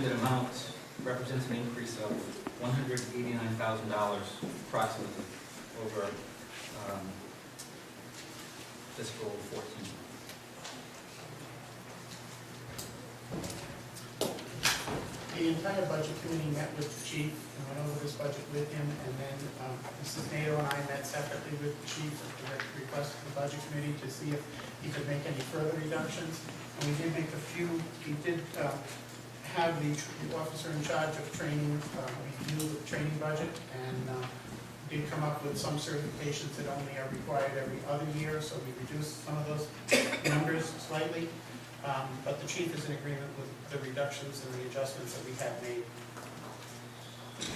The amount represents an increase of $189,000 approximately over fiscal 14. The entire budget committee met with the chief and went over this budget with him, and then Mrs. Nato and I met separately with the chief at the request of the budget committee to see if he could make any further reductions. And we did make a few. We did have the officer in charge of training review the training budget, and did come up with some certifications that only are required every other year, so we reduced some of those numbers slightly. But the chief is in agreement with the reductions and the adjustments that we have made.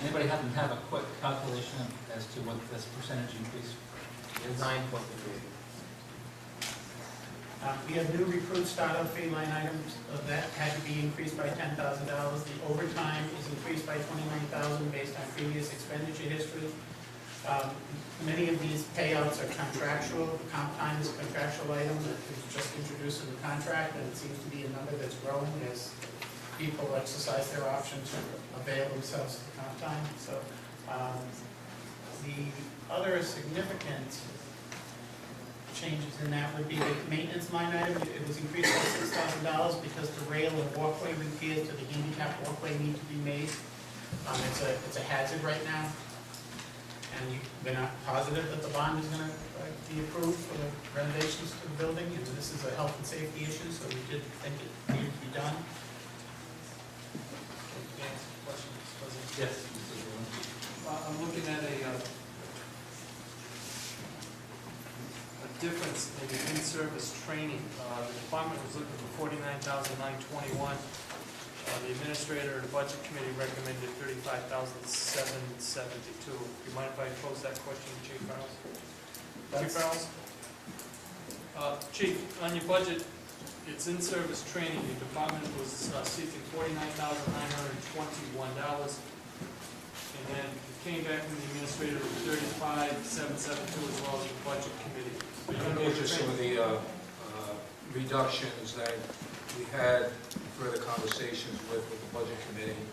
Anybody happen to have a quick calculation as to what this percentage increase is? 9.3. We have new recruit startup fee line items that had to be increased by $10,000. The overtime is increased by $29,000 based on previous expenditure history. Many of these payouts are contractual. The comp time is a contractual item that was just introduced in the contract, and it seems to be a number that's growing as people exercise their option to avail themselves of the comp time. So the other significant changes in that would be the maintenance line item. It was increased by $6,000 because the rail and walkway repairs to the handicap walkway need to be made. It's a hazard right now. And we're not positive that the bond is going to be approved for the renovations to the building, and this is a health and safety issue, so we did think it needed to be done. Yes. I'm looking at a difference in the in-service training. The department was looking for $49,921. The administrator and the budget committee recommended $35,772. Do you mind if I pose that question to Chief Farrells? Chief Farrells? Chief, on your budget, it's in-service training. Your department was seeking $49,921. And then it came back from the administrator with $35,772 as well as the budget committee. Those are some of the reductions that we had further conversations with the budget committee,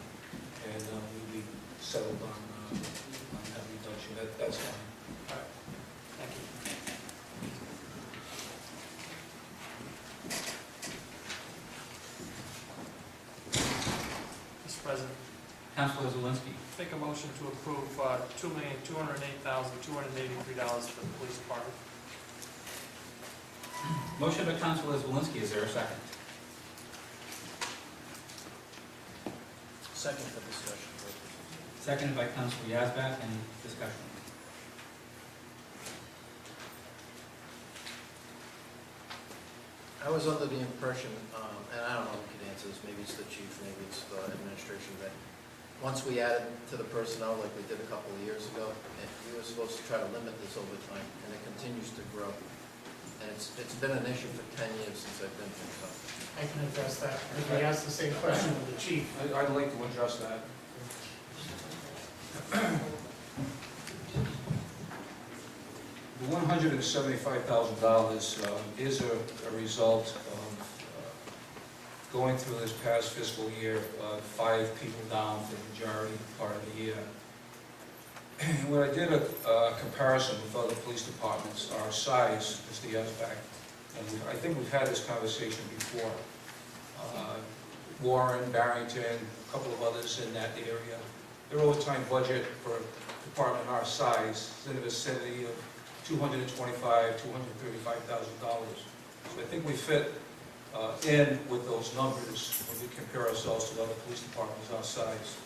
and we settled on that reduction. That's fine. All right. Thank you. Mr. President, Councilor Zawinski. make a motion to approve $2,208,283 for the police department. Motion by Councilor Zawinski. Is there a second? Second for discussion. Seconded by Councilor Yazbek. Any discussion? I was under the impression, and I don't know who can answer this, maybe it's the chief, maybe it's the administration, that once we added to the personnel like we did a couple of years ago, we were supposed to try to limit this over time, and it continues to grow. And it's been an issue for 10 years since I've been here, so. I can address that. I think we asked the same question of the chief. I'd like to address that. The $175,000 is a result of going through this past fiscal year, 5 people down for the majority part of the year. When I did a comparison with other police departments, our size, Mr. Yazbek, and I think we've had this conversation before. Warren, Barrington, a couple of others in that area. Their overtime budget for a department our size is in the vicinity of $225,000, $235,000. So I think we fit in with those numbers when we compare ourselves to other police departments our size.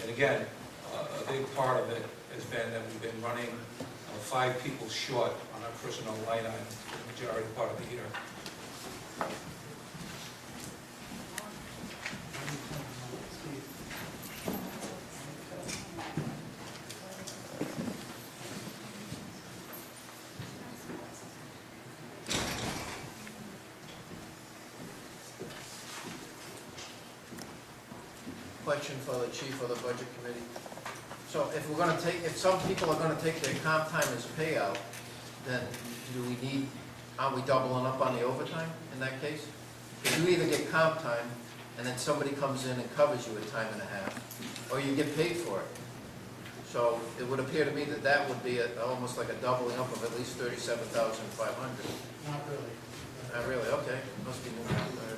And again, a big part of it has been that we've been running 5 people short on our personnel line item for the majority part of the year. Question for the chief of the budget committee. So if we're going to take, if some people are going to take their comp time as payout, then do we need, are we doubling up on the overtime in that case? Because you either get comp time and then somebody comes in and covers you at time and a half, or you get paid for it. So it would appear to me that that would be almost like a doubling up of at least 37,500. Not really. Really, okay, must be moving out there.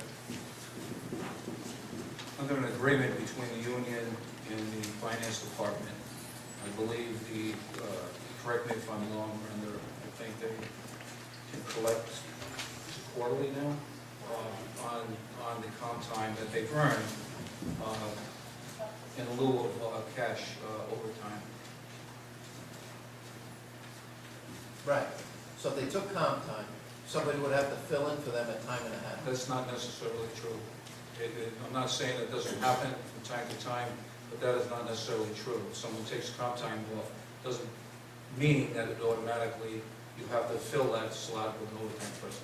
Under an agreement between the union and the finance department, I believe correct me if I'm wrong, Brenda, I think they can collect quarterly now on the comp time that they've earned in lieu of cash overtime. Right, so if they took comp time, somebody would have to fill in for them at time and a half. That's not necessarily true. I'm not saying it doesn't happen from time to time, but that is not necessarily true. If someone takes comp time off, doesn't mean that it automatically, you have to fill that slot with an overtime person.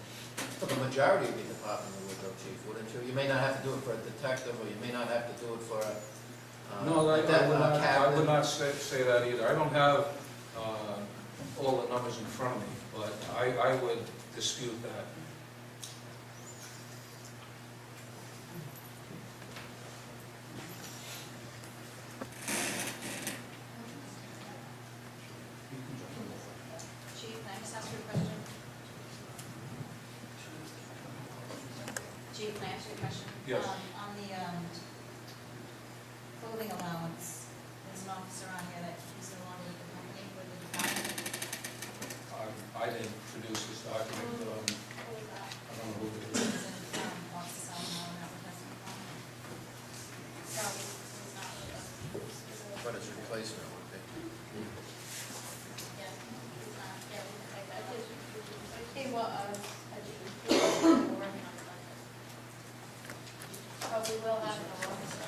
But the majority of the department would go, chief, wouldn't you? You may not have to do it for a detective, or you may not have to do it for a No, I captain. would not say that either. I don't have all the numbers in front of me, but I would dispute that. Chief, can I just ask you a question? Chief, can I ask you a question? Yes. On the clothing allowance, there's an officer on here that he's no longer with the company, with the department. I didn't produce this document. I don't know who it is. Officer Salomon, that was that's the problem. So, he's not with us. But its replacement would be. Yeah, he's not, yeah, we can take that up. He was, we're working on the budget. But we will have an officer,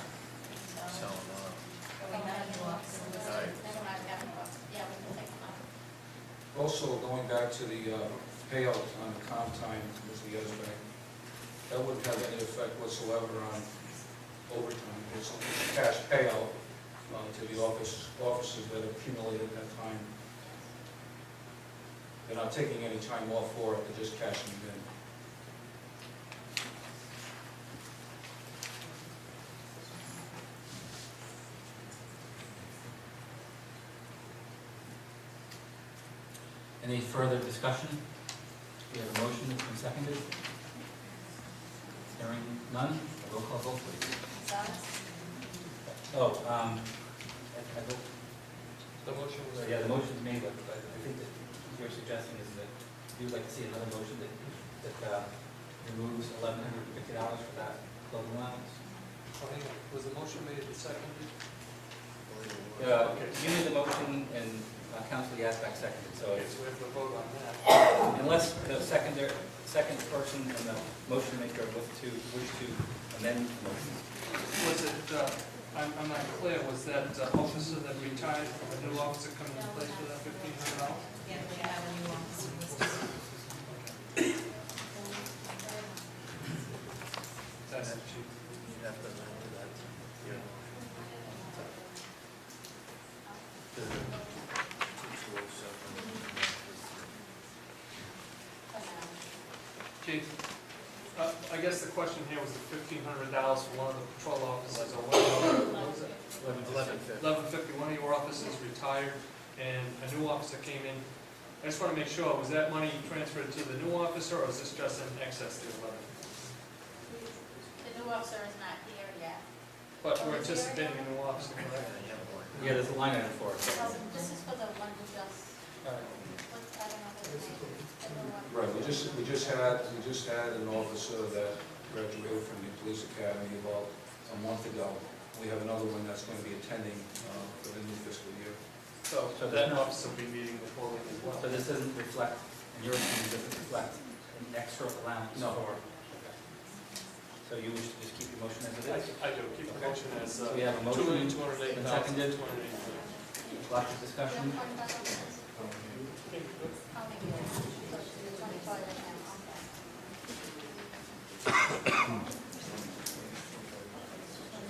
So, but we have a new officer. Right. Never mind, we have a new officer. Yeah, we can take him up. Also, going back to the payout on the comp time, Mr. Yezbek, that wouldn't have any effect whatsoever on overtime. It's a cash payout to the officers that accumulated that time. They're not taking any time off for it, they're just cashing it in. Any further discussion? We have a motion that's been seconded. Hearing none, roll call vote please. Gonzalez? Oh, The motion was. yeah, the motion's made, but I think that what you're suggesting is that you'd like to see another motion that removes $1,150 for that clothing allowance. Hang on, was the motion made and seconded? Okay, you made the motion and Council Yazbek seconded, so Okay, it's, so we have to vote on that. unless the second person and the motion maker wish to amend the motion. Was it, I'm not clear, was that officer that retired, a new officer coming in place for that $1,500? Yeah, we have a new officer. That's the chief. you'd have to amend that. Yeah. The 2207. Chief, I guess the question here was the $1,500 for one of the patrol officers, or what was it? 1150. 1150, one of your officers retired, and a new officer came in. I just want to make sure, was that money transferred to the new officer, or is this just in excess to 11? The new officer is not here yet. But we're anticipating a new officer, Yeah, correct? you have one. Yeah, there's a line item for it. Well, this is for the one who just, I don't know his name. The new one. Right, we just had an officer that graduated from the police academy about a month ago. We have another one that's going to be attending for the new fiscal year. So So that there's no- officer will be meeting the full as well. So this doesn't reflect, in your opinion, doesn't reflect an extra allowance No. for? So you wish to just keep your motion as it is? I do, keep the motion as So we have a motion, been seconded. 208,280. Lots of discussion. How many years? 25 right now, okay.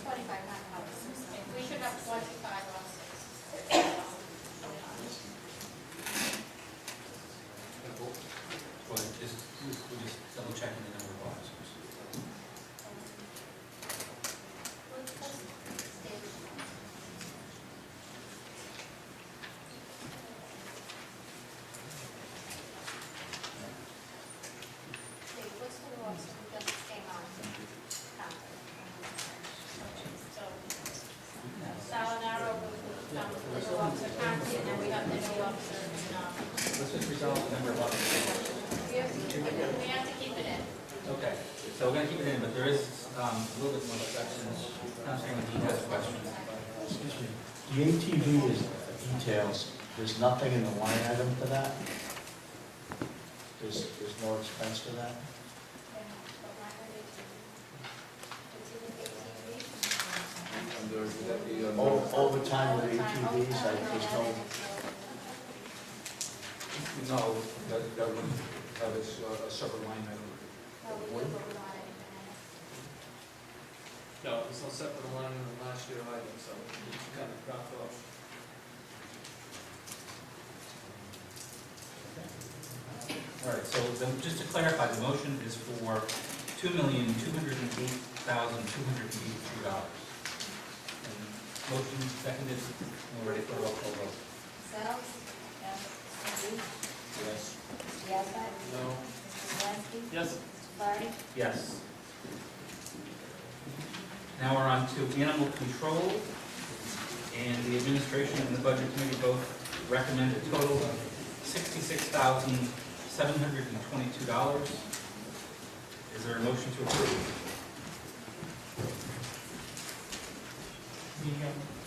25, not officers. We should have 25 officers. Well, we're just double checking the number of officers. and then we have the new officer, Let's just resolve the number of officers. we have to keep it in. Okay, so we're gonna keep it in, but there is a little bit more sections. Councilor McGee has a question. Excuse me. The ATV is details, there's nothing in the line item for that? There's no expense for that? Under, would that be, Overtime with ATVs, there's no, no, that would, that is a separate line item. No, there's no separate line in the last year item, so it's kind of dropped off. All right, so then, just to clarify, the motion is for $2,208,282. And motion seconded, and we're ready for a roll call vote. Sells? Yes. McGee? Yes. Yazbek? No. Mr. Zelinski? Yes. Mr. Flaherty? Yes. Now we're on to animal control, and the administration and the budget committee both recommend a total of $66,722. Is there a motion to approve?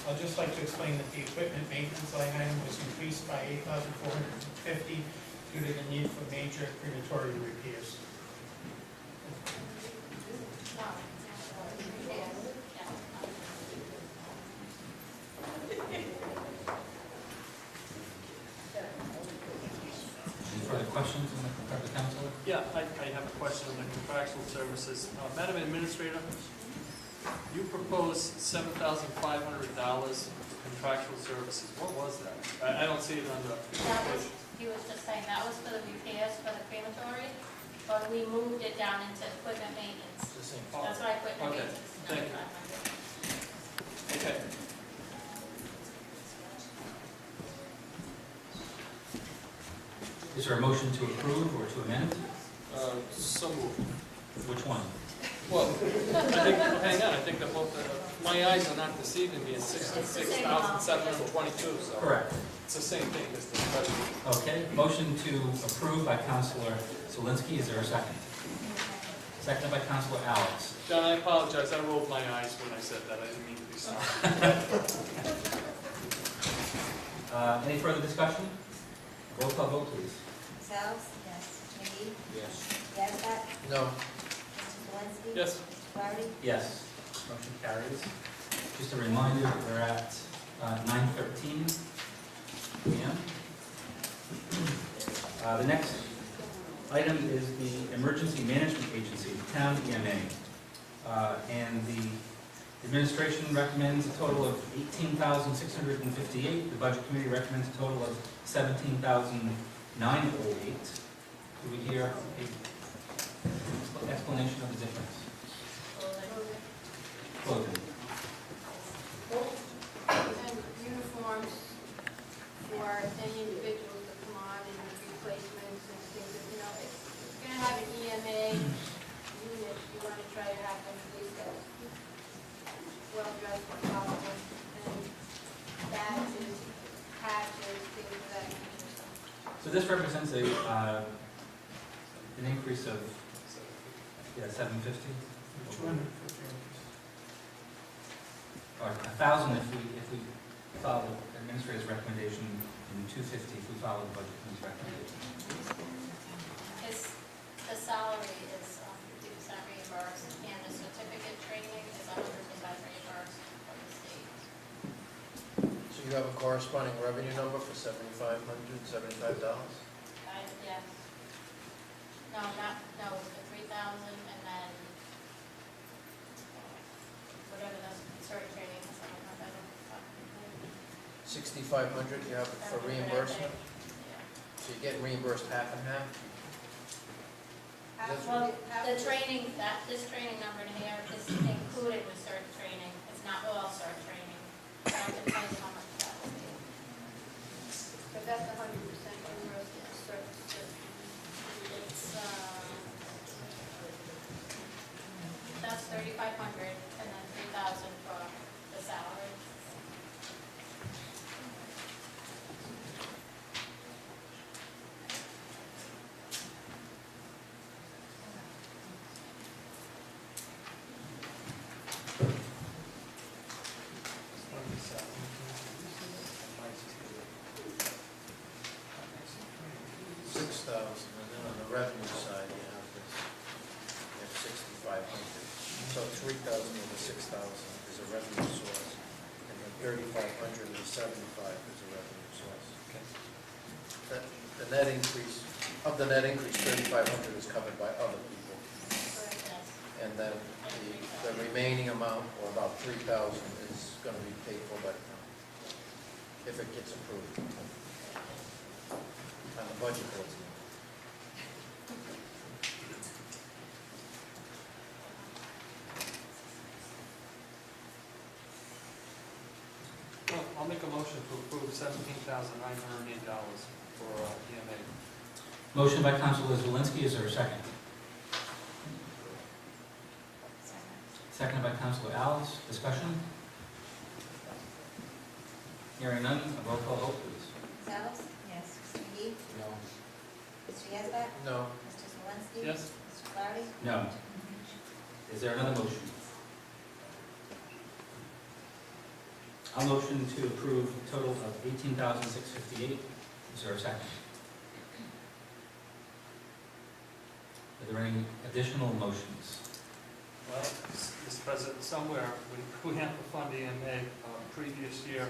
I'd just like to explain that the equipment maintenance line item was increased by $8,450 due to the need for major crematory repairs. No. Yes. Any further questions on the council? Yeah, I have a question on the contractual services. Madam Administrator, you proposed $7,500 for contractual services. What was that? I don't see it on the. That was, he was just saying, that was for the repairs for the crematory, but we moved it down into equipment maintenance. It's the same. That's why equipment Okay, maintenance is thank you. 9,500. Okay. Is there a motion to approve or to amend? So moved. Which one? Well, I think, hang on, I think that both, my eyes are not deceiving me, it's 66,722, so. Correct. It's the same thing as the budget. Okay, motion to approve by Councilor Zelinski. Is there a second? Seconded by Councilor Alex. John, I apologize, I rolled my eyes when I said that, I didn't mean to be sorry. Any further discussion? Roll call vote, please. Sells? Yes. McGee? Yes. Yazbek? No, Mr. Zelinski? Yes, Mr. Flaherty? Yes. Motion carries. Just a reminder, we're at 9:13 p.m. The next item is the Emergency Management Agency, the town EMA. And the administration recommends a total of $18,658. The budget committee recommends a total of $17,908. Do we hear an explanation of the difference? Clothing. And uniforms for any individuals that come on and replacements and things, you know, if you're gonna have an EMA unit, you wanna try to have them at least as well-dressed as possible, and badges, patches, things of that nature. So this represents an increase of, yeah, 750? Or 1,000 if we follow the administrator's recommendation, and 250 if we follow the budget committee's recommendation. The salary is 50% reimbursed, and the certificate training is 100% reimbursed from the state. so you have a corresponding revenue number for $7,575? Yes. No, it's the 3,000, and then whatever the cert training is, I don't know if I don't. 6,500 you have for reimbursement? So you're getting reimbursed half and half? Well, the training, this training number in here is included with cert training, it's not all cert training. So I can tell you how much that will be. But that's 100% reimbursed, It's, that's 3,500 and then 3,000 for the salary. 3,500 and 75 is a revenue source. The net increase, of the net increase, 3,500 is covered by other people. Yes. And then the remaining amount, or about 3,000, is going to be paid for by the town, if it gets approved. On the budget board's end. Well, I'll make a motion to approve $17,908 for EMA. Motion by Councilor Zawinski, is there a second? Seconded by Councilor Alves, discussion? Hearing none, a roll call vote, please. Ms. Alves? Yes. Mr. McGee? No. Mr. Yazbek? No. Mr. Swansky? Yes? Mr. Clardy? No. Is there another motion? I'll motion to approve a total of $18,658. Is there a second? Are there any additional motions? Well, Mr. President, somewhere, we have to fund EMA. Previous year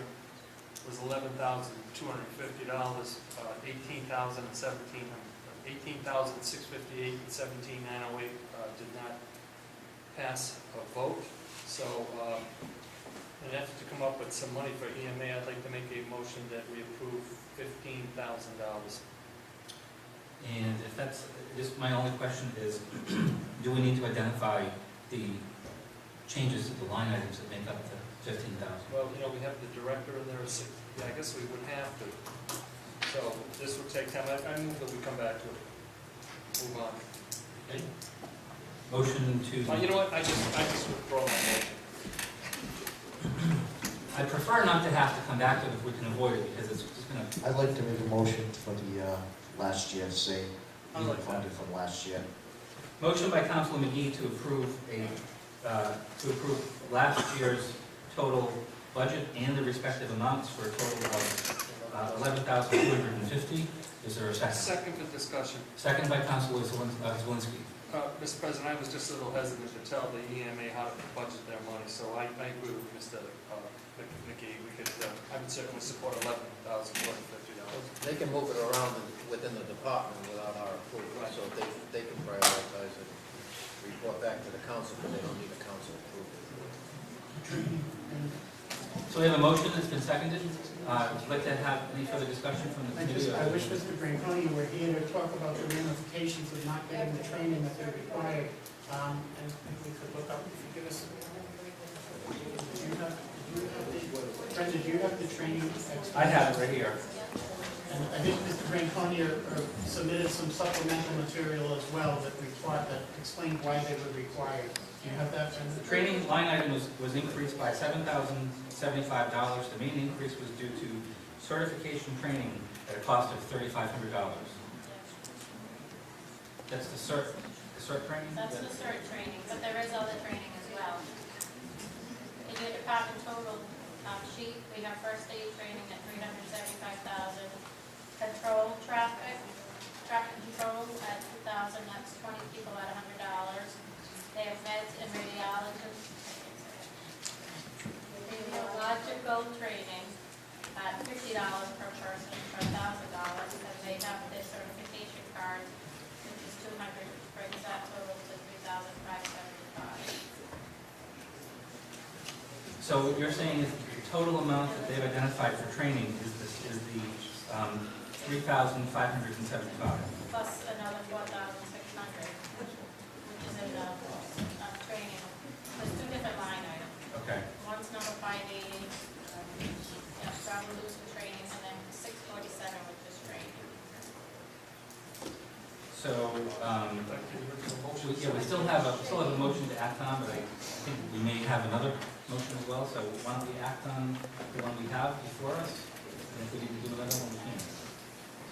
was $11,250, $18,658 and $17,908 did not pass a vote. So, in an effort to come up with some money for EMA, I'd like to make a motion that we approve $15,000. And if that's, just my only question is, do we need to identify the changes to the line items that make up the 15,000? Well, you know, we have the director in there, yeah, I guess we would have to. So this would take time. I move that we come back to it. Move on. Okay. Motion to... You know what, I just withdraw my motion. I prefer not to have to come back to it if we can avoid it, because it's just going to... I'd like to make a motion for the last year, say, I like that. funded from last year. Motion by Councilor McGee to approve last year's total budget and the respective amounts for a total of $11,250. Is there a second? Second for discussion. Second by Councilor Zawinski. Mr. President, I was just a little hesitant to tell the EMA how to budget their money, so I agree with Mr. McGee. I would certainly support $11,450. They can move it around within the department without our approval, Right. so they can prioritize it, report back to the council, but they don't need a council approval. So we have a motion that's been seconded. Would you like to have any further discussion from the committee? I wish Mr. Branconi were here to talk about the ramifications of not getting the training that they're required. And if we could look up, if you give us, Brenda, do you have the training? I have it right here. And I think Mr. Branconi submitted some supplemental material as well that explained why they were required. Do you have that, Brenda? The training line item was increased by $7,075. The main increase was due to certification training at a cost of $3,500. That's the cert training? That's the cert training, but there is other training as well. In your department total sheet, we have first aid training at $375,000. Traffic control at $2,000, that's 20 people at $100. They have meds and radiologists. Radiological training at $50 per person for $1,000, and they have their certification card, which is $200, which brings that total to $3,575. So what you're saying is the total amount that they've identified for training is the $3,575. Plus another $4,600, which is in training. There's two different line items. Okay. One's number 580, travel loosen training, and then 647, which is training. So, we still have a motion to act on, but I think we may have another motion as well. So why don't we act on the one we have before us? And if we need to do another one, we can.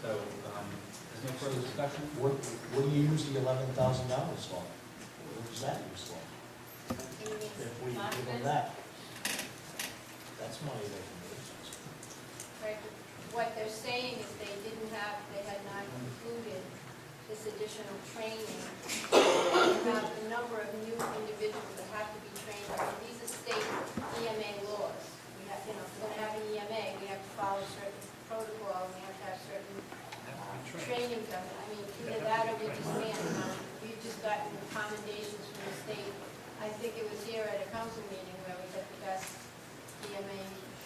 So, there's no further discussion? What do you use the $11,000 for? What is that used for? If we give them that, that's money they can use. Right, what they're saying is they had not included this additional training. They have a number of new individuals that have to be trained. These are state EMA laws. We have, we're going to have training goes, I mean, either that or we disband. We've just gotten commendations from the state. I think it was here at a council meeting where we got the best EMA,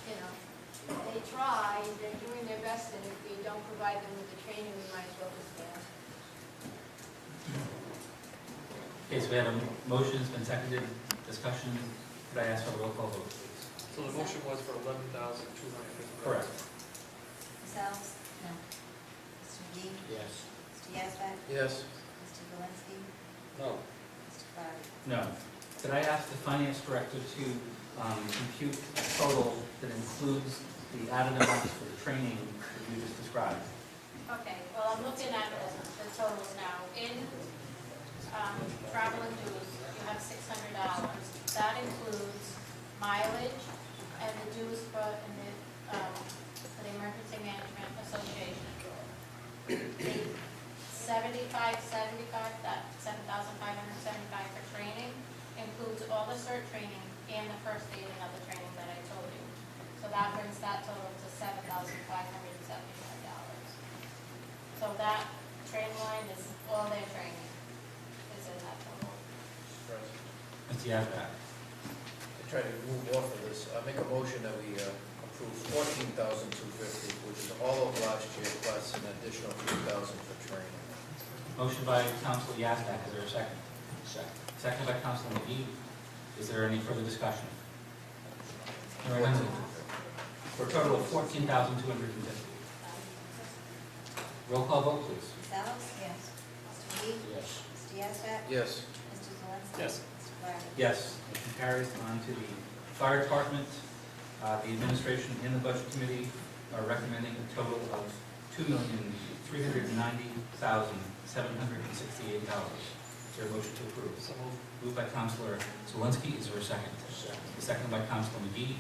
you know. They try, they're doing their best, and if we don't provide them with the training, we might as well disband. Okay, so we have a motion, it's been seconded, discussion. Could I ask for a roll call vote, please? So the motion was for $11,250. Correct. Ms. Alves? No. Mr. McGee? Yes. Mr. Yazbek? Yes. Mr. Zelinski? No. Mr. Clark? No. Could I ask the finance director to compute a total that includes the added amounts for the training that you just described? Okay, well, I'm looking at the totals now. In travel and dues, you have $600. That includes mileage and the dues for the Emergency Management Association. The that $7,575 for training includes all the CERT training and the first aiding of the training that I told you. So that brings that total to $7,575. So that training line is all their training is in that total. Mr. Yazbek. I try to move off of this. I make a motion that we approve $14,250, which is all of last year, plus an additional $3,000 for training. Motion by Council Yazbek, is there a second? Second. Second by Council McGee. Is there any further discussion? Hearing none. For a total of $14,250. Roll call vote, please. Ms. Alves? Yes. Mr. McGee? Yes. Mr. Yazbek? Yes. Mr. Zelinski? Yes. Mr. Clark? Yes, motion carries. On to the fire department. The administration and the budget committee are recommending a total of $2,390,768. Is there a motion to approve? So moved. Moved by Councilor Zelinski. Is there a second? Second. Second by Councilor McGee.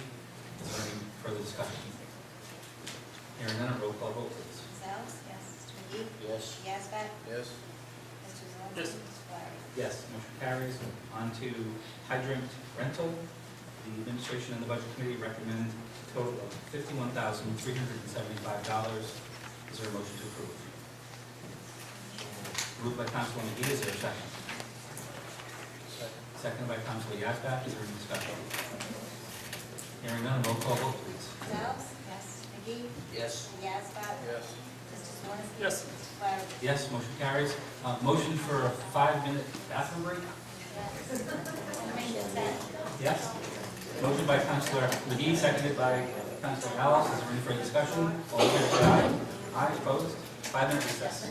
Is there any further discussion? Hearing none, a roll call vote, please. Ms. Alves? Yes. Mr. McGee? Yes. Mr. Yazbek? Yes. Mr. Zelinski? Yes. Mr. Clark? Yes, motion carries. On to hydrant rental. The administration and the budget committee recommend a total of $51,375. Is there a motion to approve? Moved by Councilor McGee. Is there a second? Second by Councilor Yazbek. Is there any discussion? Hearing none, roll call vote, please. Ms. Alves? Yes. Mr. McGee? Yes. Mr. Yazbek? Yes. Mr. Zelinski? Yes. Mr. Clark? Yes, motion carries. Motion for a 5-minute bathroom break? Yes. Motion by Councilor McGee, seconded by Councilor Alice. Is there any further discussion? All in favor, say aye. Aye, opposed? 5-minute recess.